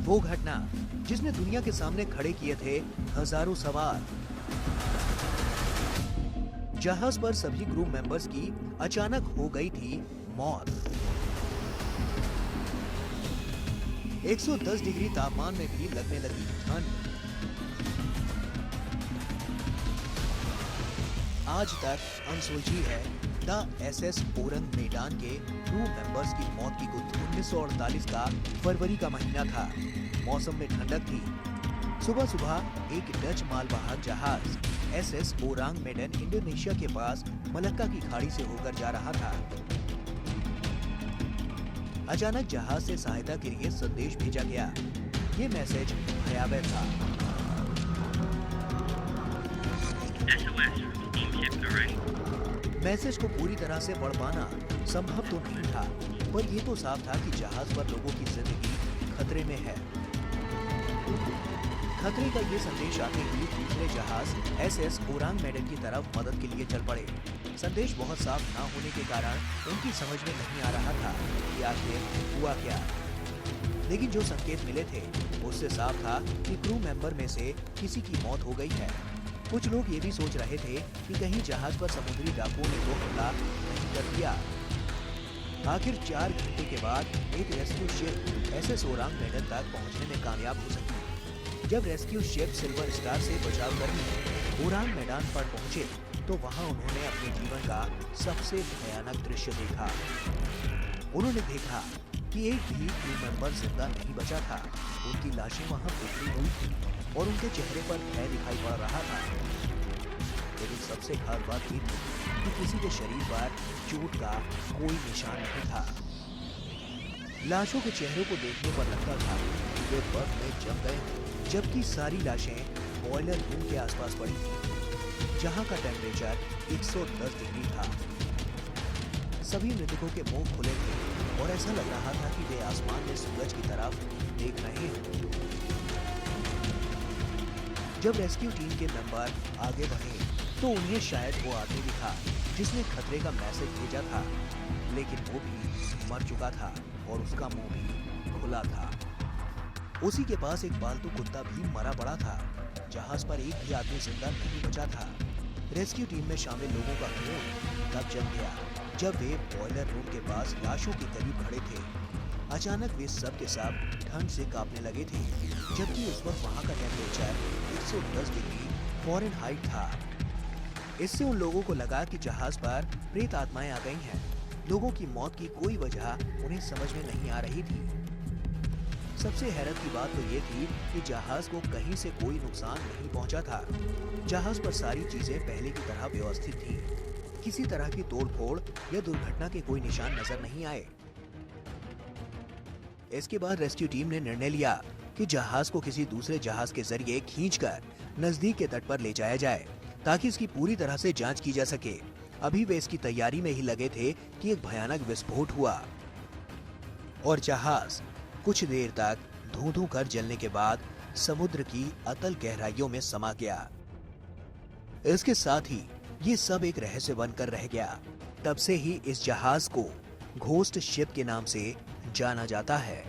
वो घटना जिसने दुनिया के सामने खड़े किए थे हजारों सवाल। जहाज पर सभी क्रू मेंबर्स की अचानक हो गई थी मौत। 110 डिग्री तापमान में भी लगने लगी ठंड। आज तक अनसुलझी है द SS ओरंग मेडान के क्रू मेंबर्स की मौत की गुत्थी। 1948 का फरवरी का महीना था। मौसम में ठंडक थी। सुबह सुबह एक डच मालवाहक जहाज SS ओरांग मेडन इंडोनेशिया के पास मलक्का की खाड़ी से होकर जा रहा था। अचानक जहाज से सहायता के लिए संदेश भेजा गया। ये मैसेज भयावह था। मैसेज को पूरी तरह से पढ़ पाना संभव तो नहीं था, पर यह तो साफ था कि जहाज पर लोगों की जिंदगी खतरे में है। खतरे का ये संदेश आते ही दूसरे जहाज SS ओरांग मेडन की तरफ मदद के लिए चल पड़े। संदेश बहुत साफ न होने के कारण उनकी समझ में नहीं आ रहा था कि आखिर हुआ क्या। लेकिन जो संकेत मिले थे उससे साफ था कि क्रू मेंबर में से किसी की मौत हो गई है। कुछ लोग ये भी सोच रहे थे कि कहीं जहाज पर समुद्री डाकुओं ने तो हमला नहीं कर दिया। आखिर 4 घंटे के बाद एक rescue ship SS Ourang Medan तक पहुंचने में कामयाब हो सकी। जब रेस्क्यू शिप सिल्वर स्टार से बचाव कर्मी ओरांग मेडान पर पहुंचे तो वहां उन्होंने अपने जीवन का सबसे भयानक दृश्य देखा। उन्होंने देखा कि एक भी क्रू मेंबर जिंदा नहीं बचा था। उनकी लाशें वहां बिखरी हुई थी और उनके चेहरे पर भय दिखाई पड़ रहा था। लेकिन सबसे खास बात ये थी कि किसी के शरीर पर चोट का कोई निशान नहीं था। लाशों के चेहरों को देखने पर लगता था कि वे बर्फ में जम गए, जबकि सारी लाशें बॉयलर रूम के आसपास पड़ी थी, जहां का टेम्परेचर 110 डिग्री था। सभी मृतकों के मुंह खुले थे और ऐसा लग रहा था कि वे आसमान में सूरज की तरफ देख रहे हैं। जब रेस्क्यू टीम के मेंबर आगे बढ़े तो उन्हें शायद वो आदमी दिखा जिसने खतरे का मैसेज भेजा था, लेकिन वो भी मर चुका था और उसका मुंह भी खुला था। उसी के पास एक पालतू कुत्ता भी मरा पड़ा था। जहाज पर एक भी आदमी जिंदा नहीं बचा था। रेस्क्यू टीम में शामिल लोगों का खून तब जम गया जब वे बॉयलर रूम के पास लाशों के करीब खड़े थे। अचानक वे सब के सब ठंड से कांपने लगे थे, जबकि उस वक्त वहां का टेम्परेचर 110 डिग्री फ़ारेनहाइट था। इससे उन लोगों को लगा कि जहाज पर प्रेत आत्माएं आ गई हैं। लोगों की मौत की कोई वजह उन्हें समझ में नहीं आ रही थी। सबसे हैरत की बात तो ये थी कि जहाज को कहीं से कोई नुकसान नहीं पहुंचा था। जहाज पर सारी चीजें पहले की तरह व्यवस्थित थी। किसी तरह की तोड़फोड़ या दुर्घटना के कोई निशान नजर नहीं आए। इसके बाद रेस्क्यू टीम ने निर्णय लिया कि जहाज को किसी दूसरे जहाज के जरिए खींचकर नजदीक के तट पर ले जाया जाए ताकि इसकी पूरी तरह से जांच की जा सके। अभी वे इसकी तैयारी में ही लगे थे कि एक भयानक विस्फोट हुआ और जहाज कुछ देर तक धूं-धूं कर जलने के बाद समुद्र की अतल गहराइयों में समा गया। इसके साथ ही ये सब एक रहस्य बनकर रह गया। तब से ही इस जहाज को घोस्ट शिप के नाम से जाना जाता है।